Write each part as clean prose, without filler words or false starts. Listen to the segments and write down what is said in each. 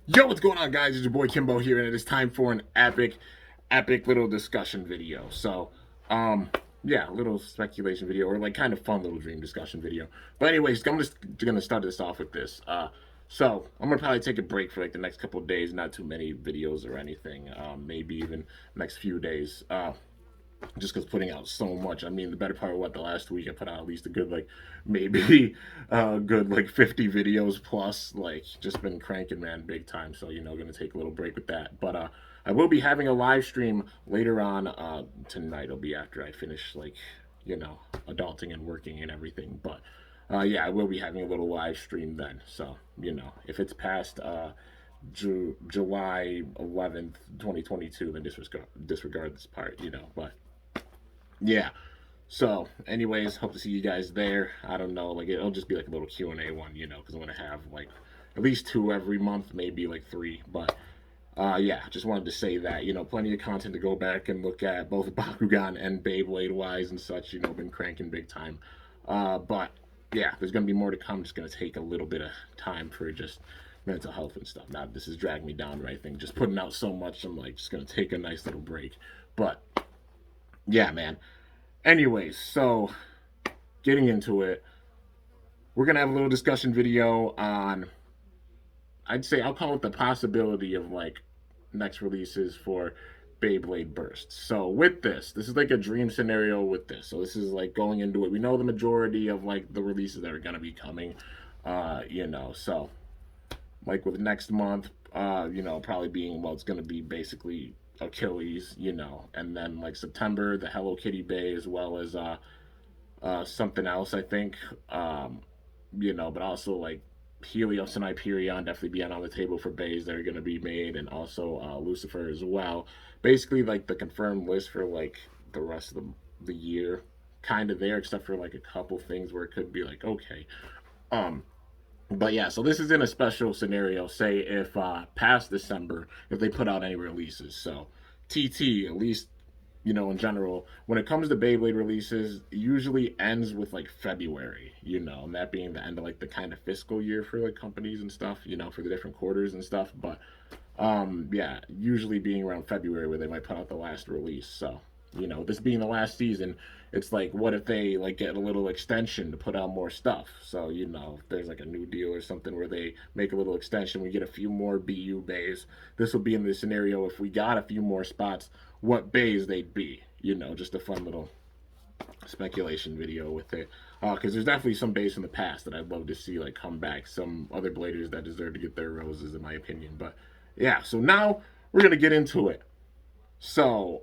Yo, what's going on, guys? It's your boy Kimbo here, and it is time for an epic little discussion video. Um, yeah, a little speculation video, or like kind of fun little dream discussion video. But anyways, I'm just gonna start this off with this. So I'm gonna probably take a break for like the next couple of days, not too many videos or anything. Maybe even next few days. Just because putting out so much. I mean, the better part of the last week I put out at least a good like maybe good like 50 videos plus. Like just been cranking, man, big time. So gonna take a little break with that. But I will be having a live stream later on tonight. It'll be after I finish like adulting and working and everything. But yeah, I will be having a little live stream then. So if it's past July 11th, 2022, then disregard this part, but yeah. So, anyways, hope to see you guys there. I don't know, like it'll just be like a little Q&A one, because I'm gonna have like at least two every month, maybe like three. But yeah, just wanted to say that plenty of content to go back and look at both Bakugan and Beyblade wise and such. Been cranking big time. But yeah, there's gonna be more to come. Just gonna take a little bit of time for just mental health and stuff. Not this is dragging me down or anything. Just putting out so much. I'm like just gonna take a nice little break. But yeah, man. Anyways, so getting into it, we're gonna have a little discussion video on. I'd say I'll call it the possibility of like next releases for Beyblade Bursts. So with this is like a dream scenario with this. So this is like going into it. We know the majority of like the releases that are gonna be coming. So like with next month, probably being well, it's gonna be basically Achilles, and then like September, the Hello Kitty Bay, as well as something else, I think. But also like Helios and Hyperion definitely being on the table for bays that are going to be made, and also Lucifer as well. Basically, like the confirmed list for like the rest of the year, kind of there, except for like a couple things where it could be like okay. Um, but yeah, so this is in a special scenario. Say if past December, if they put out any releases, so TT at least in general, when it comes to Beyblade releases, it usually ends with like February, and that being the end of like the kind of fiscal year for like companies and stuff, for the different quarters and stuff. But yeah, usually being around February where they might put out the last release. So, this being the last season, it's like what if they like get a little extension to put out more stuff? So, if there's like a new deal or something where they make a little extension, we get a few more BU bays. This will be in the scenario if we got a few more spots, what bays they'd be. Just a fun little speculation video with it. Because there's definitely some bays in the past that I'd love to see like come back. Some other bladers that deserve to get their roses, in my opinion. But yeah, so now we're gonna get into it. So,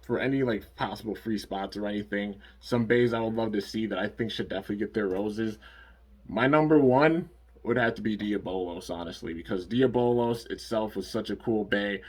for any like possible free spots or anything, some bays I would love to see that I think should definitely get their roses. My number one would have to be Diabolos, honestly, because Diabolos itself was such a cool bay.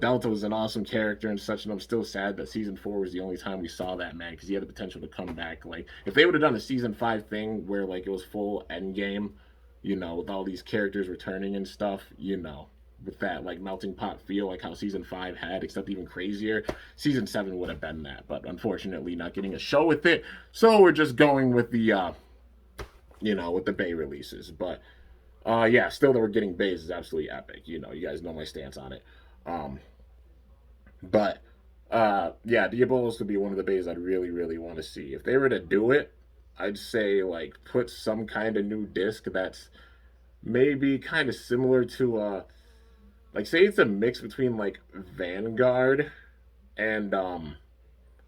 Delta was an awesome character and such, and I'm still sad that season 4 was the only time we saw that man because he had the potential to come back. Like, if they would have done a season 5 thing where like it was full end game, with all these characters returning and stuff, with that like melting pot feel like how season 5 had, except even crazier, season 7 would have been that. But unfortunately, not getting a show with it, so we're just going with the with the Bay releases. But yeah, still that we're getting Bays is absolutely epic. You guys know my stance on it. Um, but yeah, Diabolos would be one of the Bays I'd really, really want to see. If they were to do it, I'd say like put some kind of new disc that's maybe kind of similar to like say it's a mix between like Vanguard and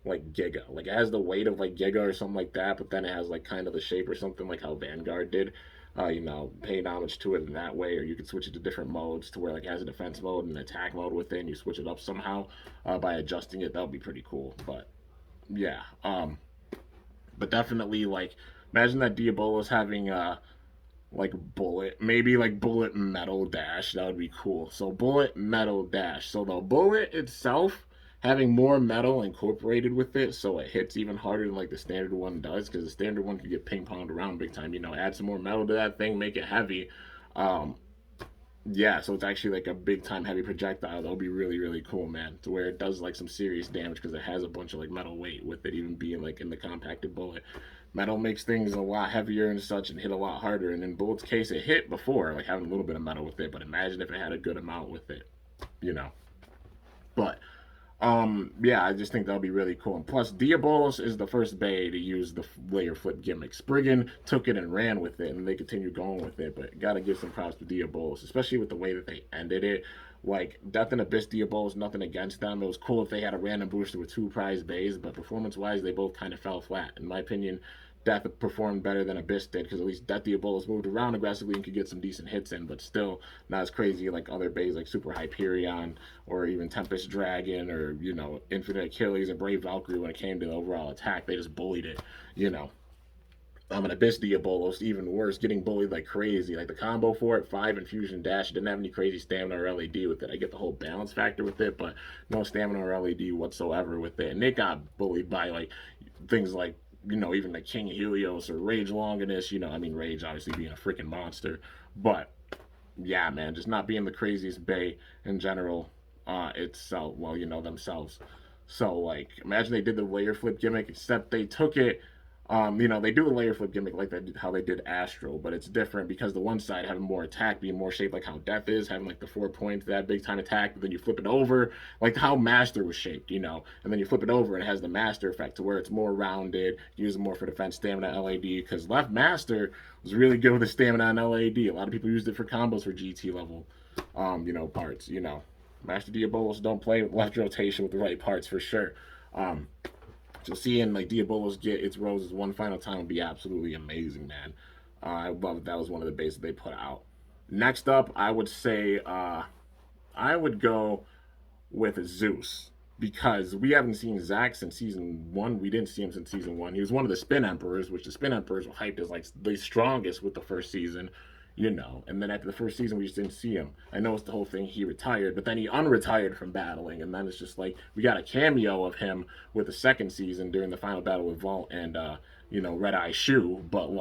like Giga. Like it has the weight of like Giga or something like that, but then it has like kind of the shape or something like how Vanguard did. Paying homage to it in that way, or you could switch it to different modes to where like it has a defense mode and an attack mode within. You switch it up somehow by adjusting it. That would be pretty cool. But yeah, but definitely like imagine that Diabolo's having like bullet, maybe like bullet metal dash. That would be cool. So bullet metal dash. So the bullet itself having more metal incorporated with it, so it hits even harder than like the standard one does. Because the standard one can get ping ponged around big time. Add some more metal to that thing, make it heavy. Um, Yeah, so it's actually like a big time heavy projectile. That'll be really really cool, man. To where it does like some serious damage because it has a bunch of like metal weight with it, even being like in the compacted bullet. Metal makes things a lot heavier and such, and hit a lot harder. And in Bullet's case, it hit before, like having a little bit of metal with it. But imagine if it had a good amount with it, you know. But yeah, I just think that'll be really cool. And plus, Diabolos is the first Bay to use the layer flip gimmick. Spriggan took it and ran with it, and they continue going with it. But gotta give some props to Diabolos, especially with the way that they ended it. Like Death and Abyss Diabolos, nothing against them. It was cool if they had a random booster with two prize bays, but performance-wise, they both kind of fell flat. In my opinion, Death performed better than Abyss did because at least Death Diabolos moved around aggressively and could get some decent hits in, but still not as crazy like other bays like Super Hyperion or even Tempest Dragon or, you know, Infinite Achilles and Brave Valkyrie when it came to the overall attack. They just bullied it, you know. An Abyss Diabolos, even worse, getting bullied like crazy. Like the combo for it, 5 infusion dash, didn't have any crazy stamina or LED with it. I get the whole balance factor with it, but no stamina or LED whatsoever with it. And it got bullied by like things like, you know, even like King Helios or Rage Longinus, you know, I mean Rage obviously being a freaking monster. But yeah, man, just not being the craziest bay in general itself, well, you know, themselves. So like imagine they did the layer flip gimmick, except they took it you know, they do the layer flip gimmick like that, how they did Astral, but it's different because the one side having more attack, being more shaped like how Death is, having like the 4 points, that big time attack, but then you flip it over, like how Master was shaped, you know, and then you flip it over and it has the Master effect to where it's more rounded, using more for defense, stamina, LAD, because Left Master was really good with the stamina and LAD. A lot of people used it for combos for GT level, you know, parts, you know. Master Diabolos don't play left rotation with the right parts for sure. Um, so seeing like Diabolos get its roses one final time would be absolutely amazing, man. I love that was one of the bases they put out. Next up, I would say I would go with Zeus because we haven't seen Zach since season one. We didn't see him since season one. He was one of the Spin Emperors, which the Spin Emperors were hyped as like the strongest with the first season, you know. And then after the first season, we just didn't see him. I know it's the whole thing. He retired, but then he unretired from battling, and then it's just like we got a cameo of him with the second season during the final battle with Vault and you know, Red Eye Shoe, but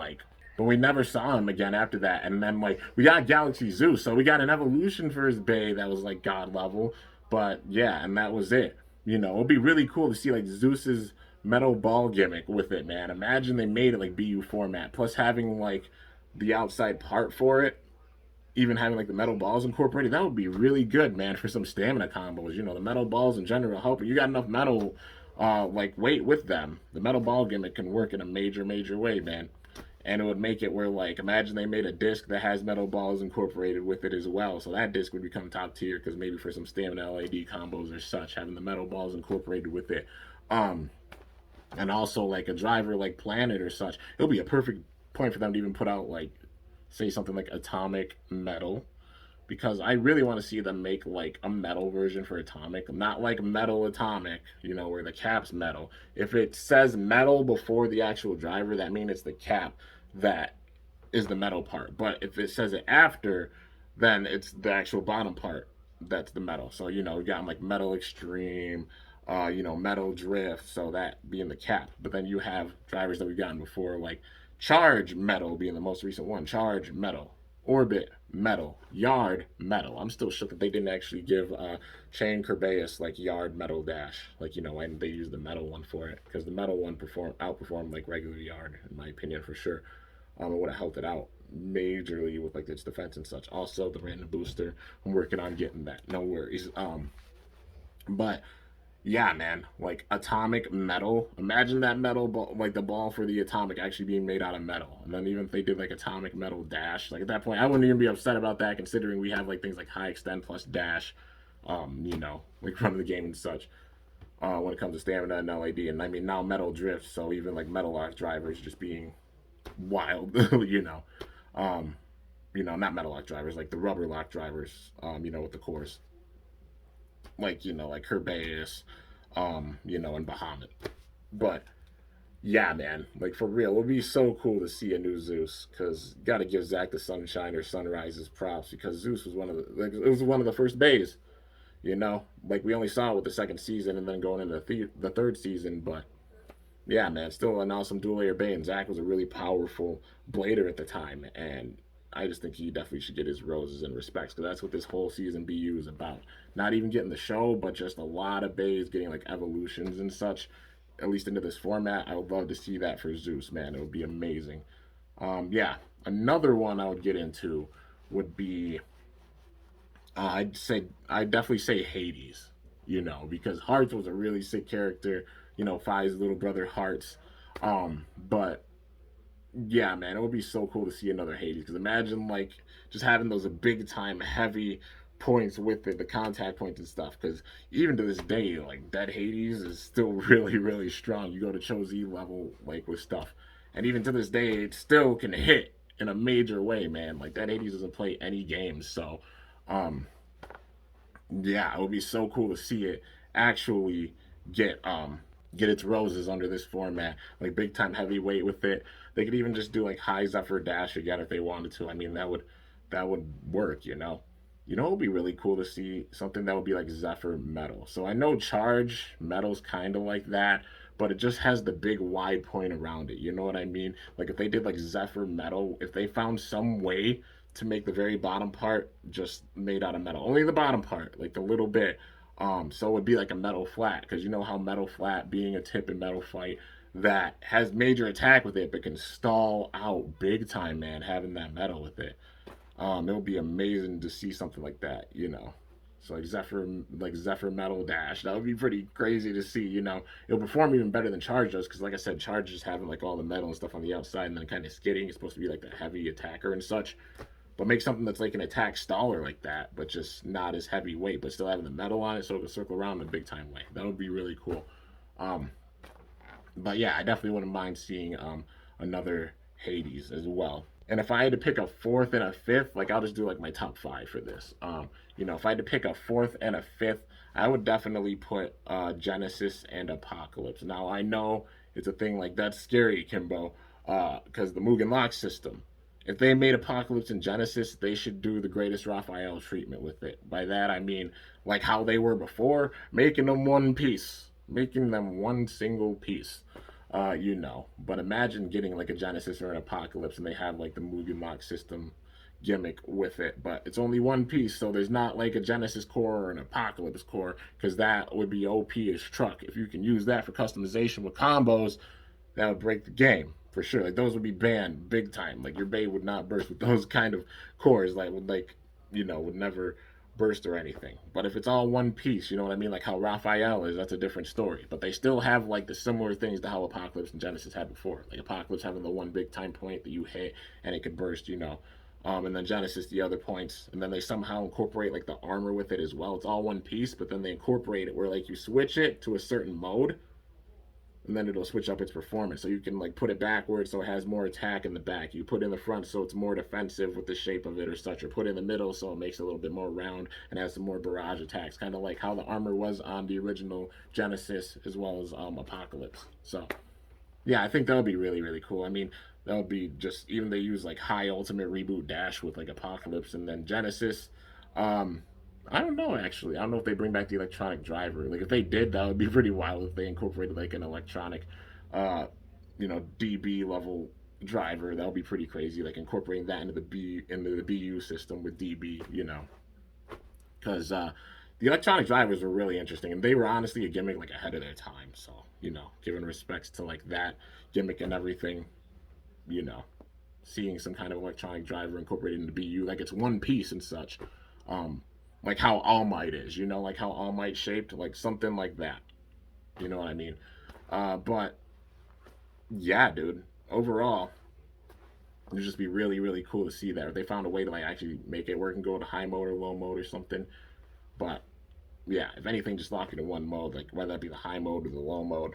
we never saw him again after that. And then like we got Galaxy Zeus, so we got an evolution for his Bay that was like god level. But yeah, and that was it. You know, it'd be really cool to see like Zeus's metal ball gimmick with it, man. Imagine they made it like BU format, plus having like the outside part for it, even having like the metal balls incorporated. That would be really good, man, for some stamina combos. You know, the metal balls in general help. You got enough metal like weight with them. The metal ball gimmick can work in a major way, man. And it would make it where like imagine they made a disc that has metal balls incorporated with it as well, so that disc would become top tier because maybe for some stamina LAD combos or such, having the metal balls incorporated with it, um and also like a driver like Planet or such, it'll be a perfect point for them to even put out like say something like Atomic Metal, because I really want to see them make like a metal version for Atomic, not like Metal Atomic, you know, where the cap's metal. If it says metal before the actual driver, that means it's the cap that is the metal part. But if it says it after, then it's the actual bottom part that's the metal. So, you know, we got like Metal Extreme, you know, Metal Drift, so that being the cap. But then you have drivers that we've gotten before, like Charge Metal being the most recent one, Charge Metal, Orbit Metal, Yard Metal. I'm still shook that they didn't actually give Chain Kerbeus like Yard Metal Dash, like, you know, and they used the metal one for it because the metal one outperformed like regular Yard in my opinion for sure. It would have helped it out majorly with like its defense and such. Also, the random booster, I'm working on getting that. No worries. But yeah, man, like atomic metal. Imagine that metal ball, like the ball for the atomic actually being made out of metal. And then even if they did like atomic metal dash, like at that point, I wouldn't even be upset about that, considering we have like things like high extend plus dash, you know, like running the game and such. When it comes to stamina and LAD, and I mean now metal drift, so even like metal lock drivers just being wild, you know. Um, you know, not metal lock drivers, like the rubber lock drivers, you know, with the cores. Like, you know, like Herbaeus, you know, and Bahamut. But yeah, man, like for real, it would be so cool to see a new Zeus. Because gotta give Zach the Sunshine or Sunrises props because Zeus was one of the like it was one of the first bays. You know, like we only saw it with the second season and then going into the third season, but yeah, man, still an awesome dual layer bay. And Zach was a really powerful blader at the time, and I just think he definitely should get his roses and respects because that's what this whole season BU is about. Not even getting the show, but just a lot of bays getting like evolutions and such, at least into this format. I would love to see that for Zeus, man. It would be amazing. Yeah, another one I would get into would be I'd definitely say Hades, because Hearts was a really sick character, Fi's little brother Hearts. But yeah, man, it would be so cool to see another Hades because imagine like just having those big time heavy points with it, the contact points and stuff. Because even to this day, like that Hades is still really really strong. You go to Cho Z level like with stuff, and even to this day, it still can hit in a major way, man. Like that Hades doesn't play any games, so um yeah, it would be so cool to see it actually get get its roses under this format, like big time heavyweight with it. They could even just do like high Zephyr Dash again if they wanted to. I mean, that would work, it would be really cool to see something that would be like Zephyr Metal. So I know Charge Metal's kind of like that, but it just has the big wide point around it. You know what I mean? Like if they did like Zephyr Metal, if they found some way to make the very bottom part just made out of metal, only the bottom part, like the little bit. So it would be like a metal flat because you know how metal flat being a tip in metal fight that has major attack with it, but can stall out big time, man. Having that metal with it, it would be amazing to see something like that. So like Zephyr Metal Dash, that would be pretty crazy to see. It'll perform even better than Charge does because, like I said, Charge is having like all the metal and stuff on the outside, and then kind of skidding. It's supposed to be like the heavy attacker and such. But make something that's like an attack staller like that, but just not as heavyweight, but still having the metal on it so it can circle around in a big time way. That would be really cool. Um, but yeah, I definitely wouldn't mind seeing another Hades as well. And if I had to pick a fourth and a fifth, like I'll just do like my top five for this. If I had to pick a fourth and a fifth, I would definitely put Genesis and Apocalypse. Now I know it's a thing like that's scary, Kimbo, because the Mugen Lock system. If they made Apocalypse and Genesis, they should do the greatest Raphael treatment with it. By that I mean like how they were before, making them one piece, making them one single piece. But imagine getting like a Genesis or an Apocalypse and they have like the Mugen Lock system gimmick with it, but it's only one piece, so there's not like a Genesis core or an Apocalypse core, because that would be OP as truck. If you can use that for customization with combos, that would break the game for sure. Like those would be banned big time. Like your bay would not burst with those kind of cores. Would never burst or anything. But if it's all one piece, you know what I mean? Like how Raphael is, that's a different story. But they still have like the similar things to how Apocalypse and Genesis had before. Like Apocalypse having the one big time point that you hit and it could burst. And then Genesis the other points, and then they somehow incorporate like the armor with it as well. It's all one piece, but then they incorporate it where like you switch it to a certain mode, and then it'll switch up its performance. So you can like put it backwards so it has more attack in the back. You put it in the front so it's more defensive with the shape of it or such, or put it in the middle so it makes it a little bit more round and has some more barrage attacks, kind of like how the armor was on the original Genesis as well as Apocalypse. So yeah, I think that would be really really cool. I mean, that would be just even they use like high ultimate reboot dash with like Apocalypse and then Genesis. Um, I don't know actually. I don't know if they bring back the electronic driver. Like if they did, that would be pretty wild if they incorporated like an electronic, DB level driver. That would be pretty crazy. Like incorporating that into the BU system with DB. Because the electronic drivers were really interesting, and they were honestly a gimmick like ahead of their time. So giving respects to like that gimmick and everything, you know, seeing some kind of electronic driver incorporated into BU, like it's one piece and such. Like how All Might is, like how All Might shaped, like something like that. You know what I mean? But yeah, dude. Overall, it'd just be really, really cool to see that if they found a way to like actually make it work and go to high mode or low mode or something. But yeah, if anything, just lock it in one mode, like whether that be the high mode or the low mode.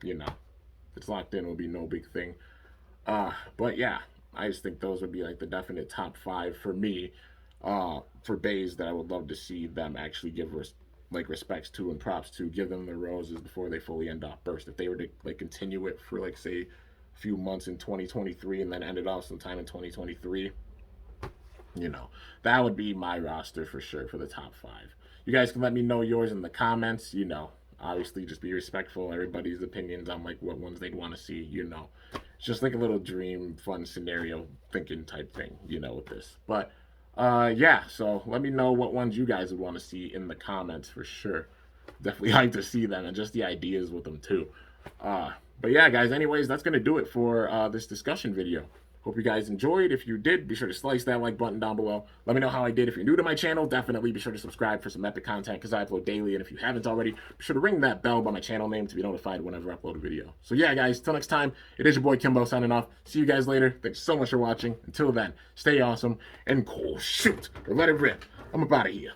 If it's locked in, it'll be no big thing. But yeah, I just think those would be like the definite top five for me. For bays that I would love to see them actually give like respects to and props to, give them their roses before they fully end off burst. If they were to like continue it for like say a few months in 2023 and then end it off sometime in 2023, that would be my roster for sure for the top five. You guys can let me know yours in the comments. Obviously just be respectful of everybody's opinions on like what ones they'd want to see. It's just like a little dream, fun scenario thinking type thing, you know, with this. But yeah, so let me know what ones you guys would want to see in the comments for sure. Definitely like to see them and just the ideas with them too. But yeah, guys, anyways, that's going to do it for this discussion video. Hope you guys enjoyed. If you did, be sure to slice that like button down below. Let me know how I did. If you're new to my channel, definitely be sure to subscribe for some epic content because I upload daily. And if you haven't already, be sure to ring that bell by my channel name to be notified whenever I upload a video. So yeah, guys, till next time, it is your boy Kimbo signing off. See you guys later. Thanks so much for watching. Until then, stay awesome and cool shoot or let it rip. I'm up out of here.